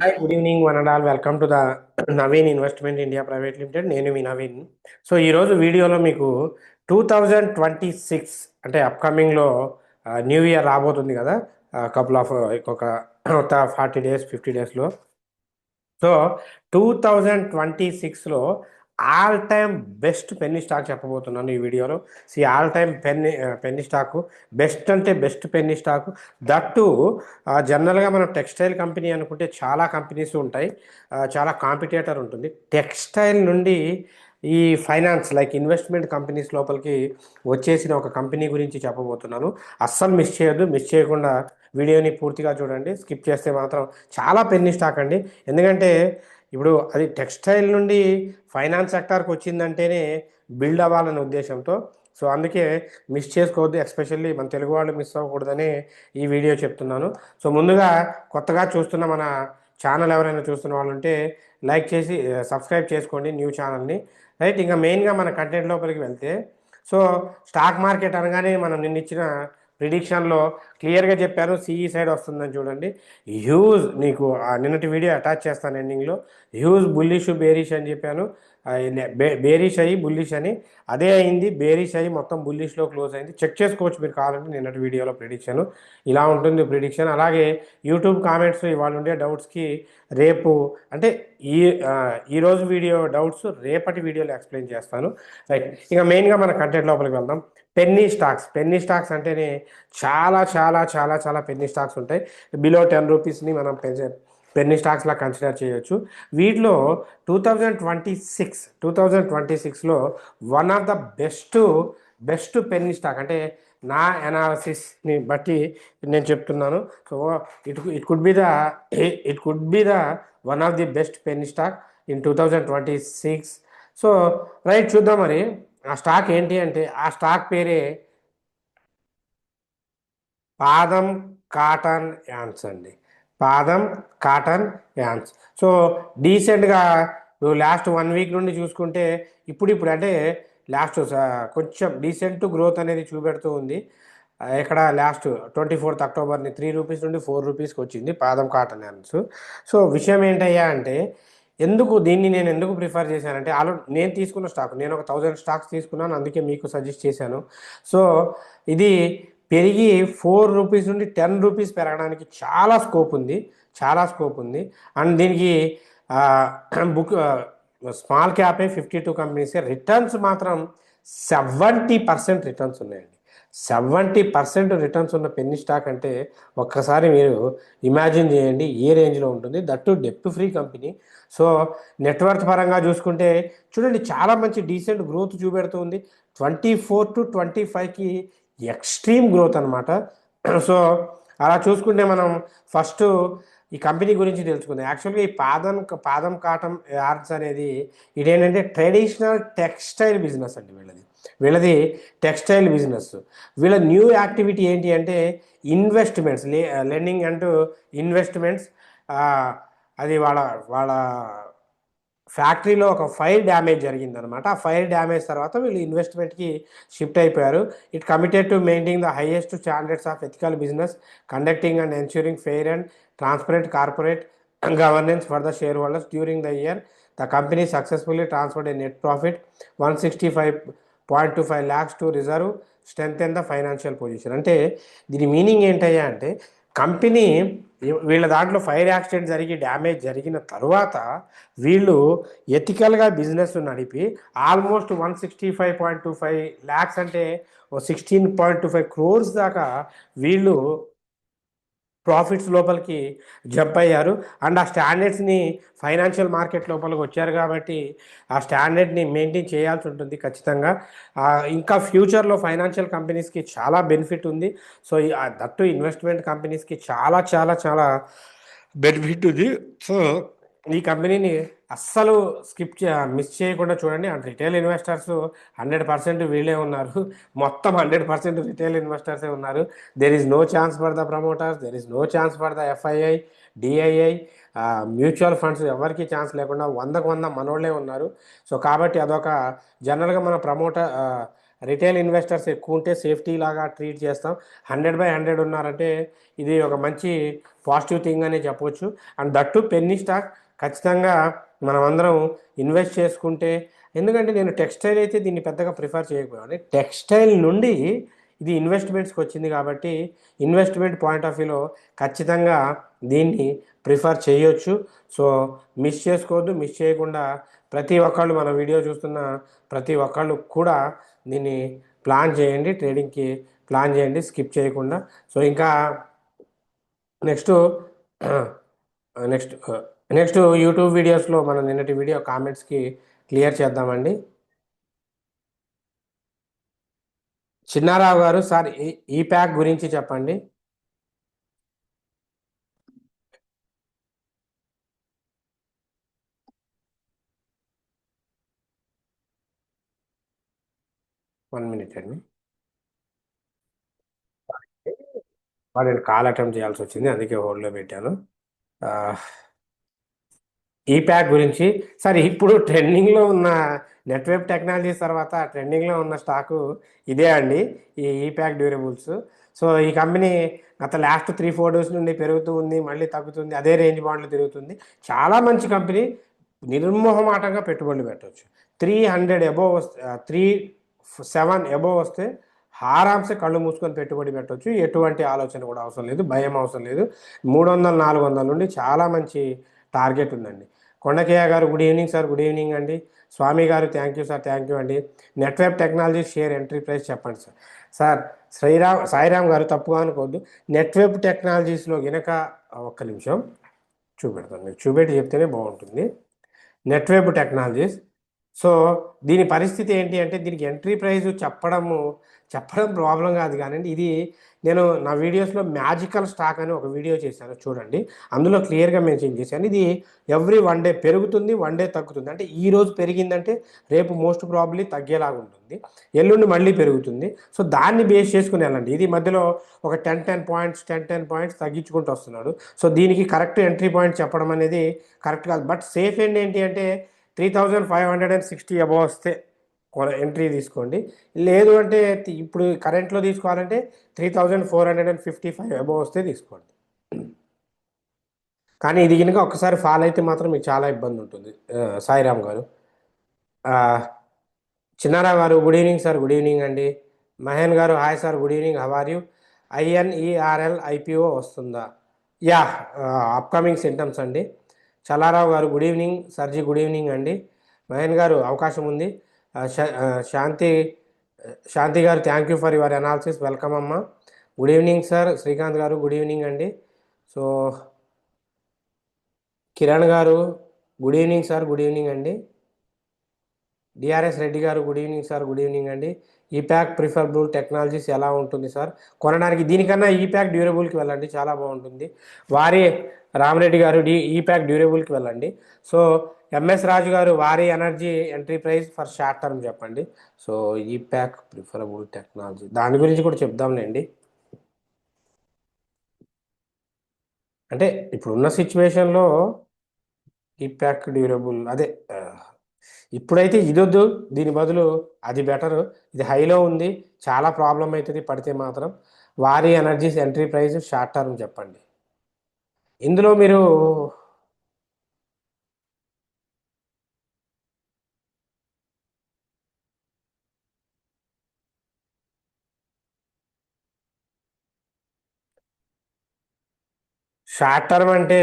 Hi, good evening, one and all. Welcome to the Naveen investment India private limited. నేను మీ Naveen. So ఈరోజు వీడియోలో మీకు 2026 అంటే అప్కమింగ్లో న్యూ ఇయర్ రాబోతుంది కదా. కపుల్ ఆఫ్ ఒక 40 డేస్ 50 డేస్లో. సో 2026లో all time best penny stock చెప్పబోతున్నాను ఈ వీడియోలో. All time penny stock best అంటే బెస్ట్ పెన్నీ స్టాకు. దట్టు జనరల్గా మనం టెక్స్టైల్ కంపెనీ అనుకుంటే చాలా కంపెనీస్ ఉంటాయి, చాలా కాంపిటేటర్ ఉంటుంది. టెక్స్టైల్ నుండి ఈ ఫైనాన్స్ లైక్ ఇన్వెస్ట్మెంట్ కంపెనీస్ లోపలికి వచ్చేసిన ఒక కంపెనీ గురించి చెప్పబోతున్నాను. అస్సలు మిస్ చేయొద్దు. మిస్ చేయకుండా వీడియోని పూర్తిగా చూడండి. స్కిప్ చేస్తే మాత్రం చాలా పెన్నీ స్టాక్ అండి. ఎందుకంటే ఇప్పుడు అది టెక్స్టైల్ నుండి ఫైనాన్స్ సెక్టార్కి వచ్చిందంటేనే బిల్డ్ అవ్వాలనే ఉద్దేశంతో. సో అందుకే మిస్ చేసుకోవద్దు. ఎస్పెషల్లీ మన తెలుగు వాళ్ళు మిస్ అవ్వకూడదని ఈ వీడియో చెప్తున్నాను. సో ముందుగా కొత్తగా చూస్తున్న మన ఛానల్ ఎవరైనా చూస్తున్న వాళ్ళు ఉంటే లైక్ చేసి సబ్స్క్రైబ్ చేసుకోండి న్యూ ఛానల్ని. రైట్, ఇంకా మెయిన్గా మన కంటెంట్ లోపలికి వెళ్తే, సో స్టాక్ మార్కెట్ అనగానే మనం నిన్న ఇచ్చిన ప్రిడిక్షన్లో క్లియర్గా చెప్పాను సిఈ సైడ్ వస్తుందని. చూడండి, హ్యూజ్ నీకు నిన్నటి వీడియో అటాచ్ చేస్తాను ఎండింగ్లో. హ్యూజ్ బుల్లిష్ బేరిష్ అని చెప్పాను. బేరిష్ అయ్యి బుల్లిష్ అని అదే అయింది. బేరిష్ అయ్యి మొత్తం బుల్లిష్లో క్లోజ్ అయింది. చెక్ చేసుకోవచ్చు మీరు కావాలంటే నిన్నటి వీడియోలో ప్రిడిక్షన్ ఇలా ఉంటుంది ప్రిడిక్షన్. అలాగే యూట్యూబ్ కామెంట్స్ ఇవాళ ఉండే డౌట్స్కి రేపు అంటే ఈ ఈరోజు వీడియో డౌట్స్ రేపటి వీడియోలో ఎక్స్ప్లెయిన్ చేస్తాను. రైట్, ఇక మెయిన్గా మన కంటెంట్ లోపలికి వెళ్దాం. పెన్నీ స్టాక్స్ అంటేనే చాలా చాలా చాలా చాలా పెన్నీ స్టాక్స్ ఉంటాయి. బిలో 10 రూపీస్ని మనం పెన్నీ స్టాక్స్లా కన్సిడర్ చేయొచ్చు. వీటిలో 2026లో one of the best penny stock అంటే నా అనాలిసిస్ని బట్టి నేను చెప్తున్నాను. So it could be the one of the best penny stock in 2026. So right, చూద్దాం మరి ఆ స్టాక్ ఏంటి అంటే, ఆ స్టాక్ పేరే పాదం కాటన్ యాన్స్ అండి. పాదం కాటన్ యాన్స్. సో డీసెంట్గా లాస్ట్ 1 వీక్ నుండి చూసుకుంటే ఇప్పుడు అంటే లాస్ట్ కొంచెం డీసెంట్ గ్రోత్ అనేది చూపెడుతూ ఉంది. ఇక్కడ లాస్ట్ 24th అక్టోబర్ని 3 రూపీస్ నుండి 4 రూపీస్కి వచ్చింది పాదం కాటన్ యాన్స్. సో విషయం ఏంటయ్యా అంటే, దీన్ని నేను ఎందుకు ప్రిఫర్ చేశానంటే, ఆల్రెడీ నేను తీసుకున్న స్టాక్, నేను ఒక 1000 స్టాక్స్ తీసుకున్నాను, అందుకే మీకు సజెస్ట్ చేశాను. సో ఇది పెరిగి 4 రూపీస్ నుండి 10 రూపీస్ పెరగడానికి చాలా స్కోప్ ఉంది. అండ్ దీనికి బుక్ స్మాల్ క్యాపే 52 కంపెనీసే. రిటర్న్స్ మాత్రం 70% రిటర్న్స్ ఉన్నాయండి. 70% రిటర్న్స్ ఉన్న పెన్నీ స్టాక్ అంటే ఒక్కసారి మీరు ఇమాజిన్ చేయండి ఏ రేంజ్లో ఉంటుంది. దట్టు డెప్ట్ ఫ్రీ కంపెనీ. సో నెట్వర్క్ పరంగా చూసుకుంటే చూడండి, చాలా మంచి డీసెంట్ గ్రోత్ చూపెడుతుంది. 24 to 25కి ఎక్స్ట్రీమ్ గ్రోత్ అనమాట. సో అలా చూసుకుంటే మనం ఫస్ట్ ఈ కంపెనీ గురించి తెలుసుకుందాం. యాక్చువల్గా ఈ పాదం కాటన్ యార్డ్స్ అనేది ఇదేంటంటే ట్రెడిషనల్ టెక్స్టైల్ బిజినెస్ అండి. వీళ్ళది టెక్స్టైల్ బిజినెస్. వీళ్ళ న్యూ యాక్టివిటీ ఏంటి అంటే ఇన్వెస్ట్మెంట్స్, లెండింగ్ అంటూ ఇన్వెస్ట్మెంట్స్. అది వాళ్ళ ఫ్యాక్టరీలో ఒక ఫైర్ డ్యామేజ్ జరిగిందనమాట. ఆ ఫైర్ డ్యామేజ్ తర్వాత వీళ్ళు ఇన్వెస్ట్మెంట్కి షిఫ్ట్ అయిపోయారు. It committed to maintain the highest standards of ethical business, conducting and ensuring fair and transparent corporate governance for the share holders during the year. The company successfully transferred A net profit 165.25 lakhs to reserve strengthen the financial position. అంటే దీని meaning ఏంటయ్యా అంటే, company వీళ్ళ దాంట్లో fire accident జరిగి damage జరిగిన తర్వాత వీళ్ళు ఎథికల్గా బిజినెస్ నడిపి ఆల్మోస్ట్ 165.25 lakhs అంటే 16.25 crores దాకా వీళ్ళు ప్రాఫిట్స్ లోపలికి జంప్ అయ్యారు. అండ్ ఆ స్టాండర్డ్స్ని ఫైనాన్షియల్ మార్కెట్ లోపలికి వచ్చారు కాబట్టి ఆ స్టాండర్డ్ని మెయింటైన్ చేయాల్సి ఉంటుంది ఖచ్చితంగా. ఇంకా ఫ్యూచర్లో ఫైనాన్షియల్ కంపెనీస్కి చాలా బెనిఫిట్ ఉంది. సో దట్టు ఇన్వెస్ట్మెంట్ కంపెనీస్కి చాలా చాలా చాలా బెనిఫిట్ ఉంది. సో ఈ కంపెనీని అస్సలు మిస్ చేయకుండా చూడండి. అండ్ రిటైల్ ఇన్వెస్టర్స్ 100% వీళ్ళే ఉన్నారు. మొత్తం 100% రిటైల్ ఇన్వెస్టర్సే ఉన్నారు. There is no chance for the promoters, there is no chance for the FII, DII, mutual funds ఎవరికి ఛాన్స్ లేకుండా 100కు 100 మనోళ్ళే ఉన్నారు. సో కాబట్టి అదొక జనరల్గా మన రిటైల్ ఇన్వెస్టర్స్ ఎక్కువ ఉంటే సేఫ్టీ లాగా ట్రీట్ చేస్తాం. 100/100 ఉన్నారంటే ఇది ఒక మంచి పాజిటివ్ థింగ్ అనే చెప్పవచ్చు. అండ్ దట్టు పెన్నీ స్టాక్ ఖచ్చితంగా మనం అందరం ఇన్వెస్ట్ చేసుకుంటే, ఎందుకంటే నేను టెక్స్టైల్ అయితే దీన్ని పెద్దగా ప్రిఫర్ చేయకపోయాను. టెక్స్టైల్ నుండి ఇది ఇన్వెస్ట్మెంట్స్కి వచ్చింది కాబట్టి ఇన్వెస్ట్మెంట్ పాయింట్ ఆఫ్ వ్యూలో ఖచ్చితంగా దీన్ని ప్రిఫర్ చేయొచ్చు. సో మిస్ చేసుకోవద్దు. మిస్ చేయకుండా ప్రతి ఒక్కళ్ళు మన వీడియో చూస్తున్న ప్రతి ఒక్కళ్ళు కూడా దీన్ని ప్లాన్ చేయండి, ట్రేడింగ్కి ప్లాన్ చేయండి స్కిప్ చేయకుండా. సో ఇంకా నెక్స్ట్ నెక్స్ట్ నెక్స్ట్ యూట్యూబ్ వీడియోస్లో మనం నిన్నటి వీడియో కామెంట్స్కి క్లియర్ చేద్దామండి. చిన్నారావు గారు, సార్ ఈ ప్యాక్ గురించి చెప్పండి. వన్ మినిట్ అండి. నేను కాల్ అటెంప్ట్ చేయాల్సి వచ్చింది, అందుకే హోల్డ్లో పెట్టాను. ఈ ప్యాక్ గురించి సార్, ఇప్పుడు ట్రెండింగ్లో ఉన్న నెట్వర్క్ టెక్నాలజీస్ తర్వాత ట్రెండింగ్లో ఉన్న స్టాకు ఇదే అండి, ఈ ప్యాక్ డ్యూరబుల్స్. సో ఈ కంపెనీ గత లాస్ట్ 3-4 డేస్ నుండి పెరుగుతూ ఉంది, మళ్ళీ తగ్గుతుంది, అదే రేంజ్ బాండ్లు తిరుగుతుంది. చాలా మంచి కంపెనీ, నిర్మోహమాటంగా పెట్టుబడులు పెట్టవచ్చు. 300 అబోవ్ వస్తే 37 అబోవ్ వస్తే ఆరామ్సే కళ్ళు మూసుకొని పెట్టుబడి పెట్టవచ్చు. ఎటువంటి ఆలోచన కూడా అవసరం లేదు, భయం అవసరం లేదు. 300-400 నుండి చాలా మంచి టార్గెట్ ఉందండి. Kondakeya garu good evening sir. Good evening అండి. Swami garu thank you sir. Thank you అండి. Network technology share entry price చెప్పండి సార్. సార్ సాయిరామ్ గారు తప్పుగా అనుకోవద్దు, నెట్వర్క్ టెక్నాలజీస్లో గినక ఒక్క నిమిషం చూపెడతాను, మీకు చూపెట్టి చెప్తేనే బాగుంటుంది. నెట్వర్క్ టెక్నాలజీస్, సో దీని పరిస్థితి ఏంటి అంటే దీనికి ఎంట్రీ ప్రైస్ చెప్పడం ప్రాబ్లం కాదు కానివ్వండి. ఇది నేను నా వీడియోస్లో మ్యాజికల్ స్టాక్ అని ఒక వీడియో చేశాను చూడండి, అందులో క్లియర్గా మెన్షన్ చేశాను. ఇది ఎవ్రీ 1 డే పెరుగుతుంది, 1 డే తగ్గుతుంది. అంటే ఈ రోజు పెరిగిందంటే రేపు మోస్ట్ ప్రాబ్లీ తగ్గేలాగా ఉంటుంది, ఎల్లుండి మళ్ళీ పెరుగుతుంది. సో దాన్ని బేస్ చేసుకుని వెళ్ళండి. ఇది మధ్యలో ఒక 10 పాయింట్స్ తగ్గించుకుంటూ వస్తున్నాడు. సో దీనికి కరెక్ట్ ఎంట్రీ పాయింట్ చెప్పడం అనేది కరెక్ట్ కాదు. బట్ సేఫ్ ఏంటి అంటే 3560 అబవ్ వస్తే ఎంట్రీ తీసుకోండి. లేదు అంటే ఇప్పుడు కరెంట్లో తీసుకోవాలంటే 3455 అబవ్ వస్తే తీసుకోండి. కానీ ఇది కనుక ఒక్కసారి ఫాల్ అయితే మాత్రం మీకు చాలా ఇబ్బంది ఉంటుంది. Sairam garu, Chinnarao garu good evening sir. Good evening అండి. Mahen garu hi sir, good evening, how are you? INERL IPO వస్తుందా? యా, అప్కమింగ్ సింటమ్స్ అండి. Challarao garu good evening. సర్జీ గుడ్ ఈవినింగ్ అండి. మహేన్ గారు అవకాశం ఉంది. Shanti Shanti garu thank you for your analysis, welcome అమ్మ. Good evening sir. Srikanth garu good evening అండి. So Kiran garu good evening sir. Good evening అండి. DRS Reddy garu good evening sir. Good evening అండి. ఈ ప్యాక్ ప్రిఫరబుల్ టెక్నాలజీస్ ఎలా ఉంటుంది సార్ కొనడానికి? దీనికన్నా ఈ ప్యాక్ డ్యూరబుల్కి వెళ్ళండి, చాలా బాగుంటుంది. వారి రామరెడ్డి గారు ఈ ప్యాక్ డ్యూరబుల్కి వెళ్ళండి. సో ఎంఎస్ రాజు గారు వారి energy entry price for short term చెప్పండి. సో ఈ ప్యాక్ ప్రిఫరబుల్ టెక్నాలజీ దాని గురించి కూడా చెప్దాంలేండి. అంటే ఇప్పుడున్న సిచ్యువేషన్లో ఈ ప్యాక్ డ్యూరబుల్ అదే, ఇప్పుడైతే ఇదొద్దు, దీని బదులు అది బెటరు. ఇది హైలో ఉంది, చాలా ప్రాబ్లం అవుతుంది పడితే మాత్రం. వారి energies entry price short term చెప్పండి. ఇందులో మీరు షార్ట్ టర్మ్ అంటే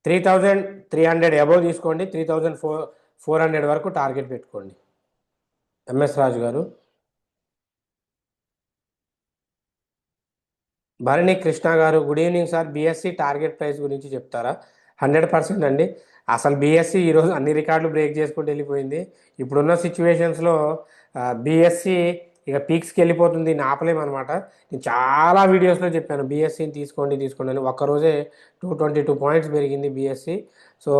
3300 అబోవ్ తీసుకోండి, 3400 వరకు టార్గెట్ పెట్టుకోండి. ఎంఎస్ రాజు గారు. భరణి కృష్ణ గారు good evening sir. BSc target price గురించి చెప్తారా? 100% అండి. అసలు బీఎస్సీ ఈరోజు అన్ని రికార్డులు బ్రేక్ చేసుకుంటూ వెళ్ళిపోయింది. ఇప్పుడున్న సిచ్యువేషన్స్లో బీఎస్సీ ఇక పీక్స్కి వెళ్ళిపోతుంది, ఆపలేమన్నమాట. నేను చాలా వీడియోస్లో చెప్పాను బీఎస్సీని తీసుకోండి అని. ఒక్కరోజే 222 పాయింట్స్ పెరిగింది బీఎస్సీ. సో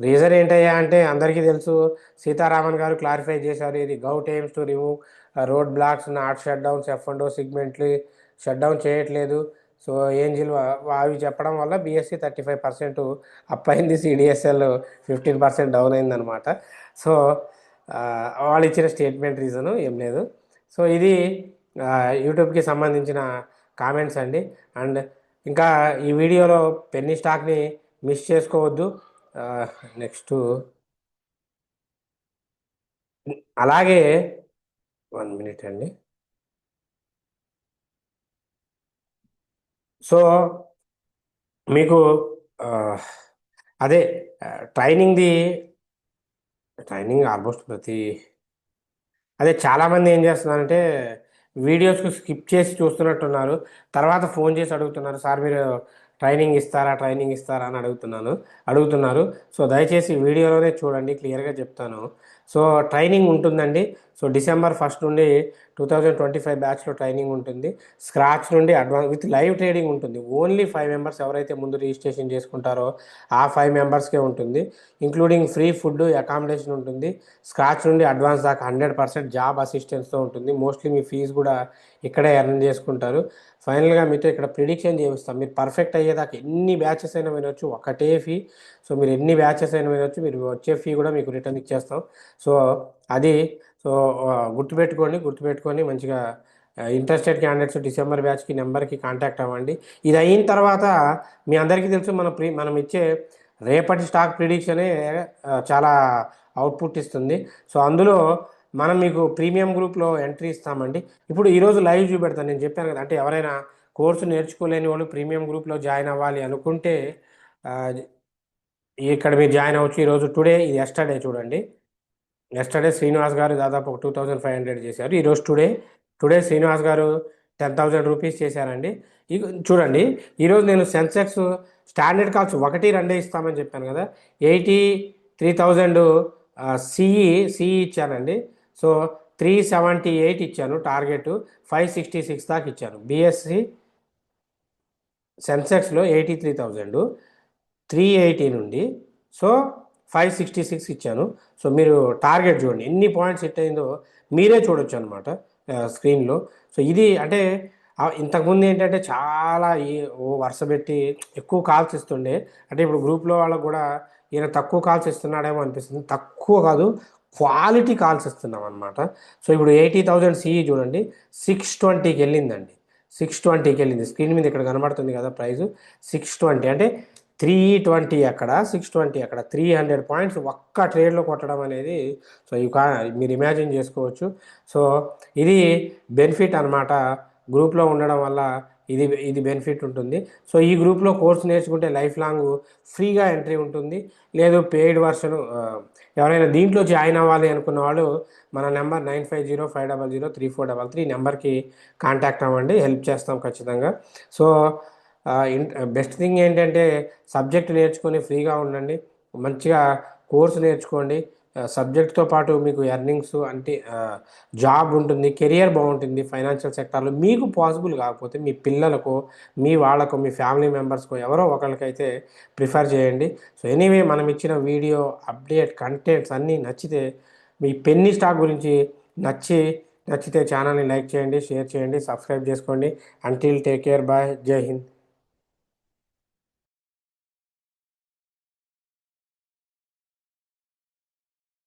రీజన్ ఏంటయ్యా అంటే అందరికీ తెలుసు, సీతారామన్ గారు క్లారిఫై చేశారు. ఇది govt aims to remove road blocks, not shut downs, F&O సిగ్మెంట్లు షట్ డౌన్ చేయట్లేదు. సో ఏంజిల్ అవి చెప్పడం వల్ల బీఎస్సీ 35% అప్ అయింది, CDSL 15% డౌన్ అయిందనమాట. సో వాళ్ళు ఇచ్చిన స్టేట్మెంట్ రీజను ఏం లేదు. సో ఇది యూట్యూబ్కి సంబంధించిన కామెంట్స్ అండి. అండ్ ఇంకా ఈ వీడియోలో పెన్నీ స్టాక్ని మిస్ చేసుకోవద్దు. నెక్స్ట్ అలాగే 1 మినిట్ అండి. సో మీకు ఆ, అదే ట్రైనింగ్ది ట్రైనింగ్ ఆల్మోస్ట్ అదే చాలామంది ఏం చేస్తున్నారంటే వీడియోస్కి స్కిప్ చేసి చూస్తున్నట్టున్నారు. తర్వాత ఫోన్ చేసి అడుగుతున్నారు, సార్ మీరు ట్రైనింగ్ ఇస్తారా అని అడుగుతున్నారు. సో దయచేసి వీడియోలోనే చూడండి, క్లియర్గా చెప్తాను. సో ట్రైనింగ్ ఉంటుందండి. సో December 1 నుండి 2025 బ్యాచ్లో ట్రైనింగ్ ఉంటుంది. స్క్రాచ్ నుండి అడ్వాన్స్ విత్ లైవ్ ట్రేడింగ్ ఉంటుంది. ఓన్లీ 5 మెంబర్స్ ఎవరైతే ముందు రిజిస్ట్రేషన్ చేసుకుంటారో ఆ 5 మెంబర్స్కే ఉంటుంది. ఇంక్లూడింగ్ ఫ్రీ ఫుడ్, అకామిడేషన్ ఉంటుంది. స్క్రాచ్ నుండి అడ్వాన్స్ దాకా 100% జాబ్ అసిస్టెన్స్తో ఉంటుంది. మోస్ట్లీ మీ ఫీజు కూడా ఇక్కడే ఎర్న్ చేసుకుంటారు. ఫైనల్గా మీతో ఇక్కడ ప్రిడిక్షన్ చేయిస్తాం. మీరు పర్ఫెక్ట్ అయ్యేదాకా ఎన్ని బ్యాచెస్ అయినా వినొచ్చు, ఒకటే ఫీ. సో మీరు ఎన్ని బ్యాచెస్ అయినా వినొచ్చు, మీరు వచ్చే ఫీ కూడా మీకు రిటర్న్ ఇచ్చేస్తాం. సో అది సో గుర్తుపెట్టుకొని మంచిగా ఇంట్రెస్టెడ్ క్యాండిడేట్స్ డిసెంబర్ బ్యాచ్కి నెంబర్కి కాంటాక్ట్ అవ్వండి. ఇది అయిన తర్వాత మీ అందరికీ తెలుసు మనం ఇచ్చే రేపటి స్టాక్ ప్రిడిక్షనే చాలా అవుట్పుట్ ఇస్తుంది. సో అందులో మనం మీకు ప్రీమియం గ్రూప్లో ఎంట్రీ ఇస్తామండి. ఇప్పుడు ఈరోజు లైవ్ చూపెడతాను, నేను చెప్పాను కదా. అంటే ఎవరైనా కోర్సు నేర్చుకోలేని వాళ్ళు ప్రీమియం గ్రూప్లో జాయిన్ అవ్వాలి అనుకుంటే ఇక్కడ మీరు జాయిన్ అవ్వచ్చు. ఈరోజు ఇది ఎస్టర్డే చూడండి. ఎస్టర్డే శ్రీనివాస్ గారు దాదాపు ఒక 2500 చేశారు. ఈరోజు టుడే శ్రీనివాస్ గారు 10,000 రూపీస్ చేశారండి. చూడండి, ఈరోజు నేను సెన్సెక్స్ స్టాండర్డ్ కాల్స్ 1-2 ఇస్తామని చెప్పాను కదా. 83,000 సిఈ ఇచ్చానండి. సో 378 ఇచ్చాను టార్గెట్, 566 దాకా ఇచ్చాను. బిఎస్సి సెన్సెక్స్లో 83,000 380 నుండి సో 566 ఇచ్చాను. సో మీరు టార్గెట్ చూడండి ఎన్ని పాయింట్స్ హిట్ అయిందో మీరే చూడొచ్చు అనమాట స్క్రీన్లో. సో ఇది అంటే ఇంతకుముందు ఏంటంటే చాలా వరుస పెట్టి ఎక్కువ కాల్స్ ఇస్తుండే. అంటే ఇప్పుడు గ్రూప్లో వాళ్ళకు కూడా ఈయన తక్కువ కాల్స్ ఇస్తున్నాడేమో అనిపిస్తుంది. తక్కువ కాదు, క్వాలిటీ కాల్స్ ఇస్తున్నాం అనమాట. సో ఇప్పుడు 80,000 సిఈ చూడండి 620కి వెళ్ళిందండి. 620కి వెళ్ళింది. స్క్రీన్ మీద ఇక్కడ కనబడుతుంది కదా ప్రైజు 620. అంటే 320 అక్కడ, 620 అక్కడ, 300 పాయింట్స్ ఒక్క ట్రేడ్లో కొట్టడం అనేది సో మీరు ఇమాజిన్ చేసుకోవచ్చు. సో ఇది బెనిఫిట్ అనమాట. గ్రూప్లో ఉండడం వల్ల ఇది బెనిఫిట్ ఉంటుంది. సో ఈ గ్రూప్లో కోర్స్ నేర్చుకుంటే లైఫ్ లాంగ్ ఫ్రీగా ఎంట్రీ ఉంటుంది. లేదు పెయిడ్ వర్షన్ ఎవరైనా దీంట్లో జాయిన్ అవ్వాలి అనుకున్న వాళ్ళు మన నెంబర్ 9505003433 నెంబర్కి కాంటాక్ట్ అవ్వండి, హెల్ప్ చేస్తాం ఖచ్చితంగా. సో బెస్ట్ థింగ్ ఏంటంటే సబ్జెక్ట్ నేర్చుకొని ఫ్రీగా ఉండండి, మంచిగా కోర్సు నేర్చుకోండి. సబ్జెక్ట్తో పాటు మీకు ఎర్నింగ్స్ అంటే జాబ్ ఉంటుంది, కెరియర్ బాగుంటుంది ఫైనాన్షియల్ సెక్టార్లో. మీకు పాసిబుల్ కాకపోతే మీ పిల్లలకు, మీ వాళ్ళకు, మీ ఫ్యామిలీ మెంబర్స్కు ఎవరో ఒకరికైతే ప్రిఫర్ చేయండి. సో ఎనీవే మనం ఇచ్చిన వీడియో అప్డేట్ కంటెంట్స్ అన్నీ నచ్చితే, మీ పెన్నీ స్టాక్ గురించి నచ్చితే ఛానల్ని లైక్ చేయండి, షేర్ చేయండి, సబ్స్క్రైబ్ చేసుకోండి. అంటిల్ టేక్ కేర్, బాయ్, జై హింద్.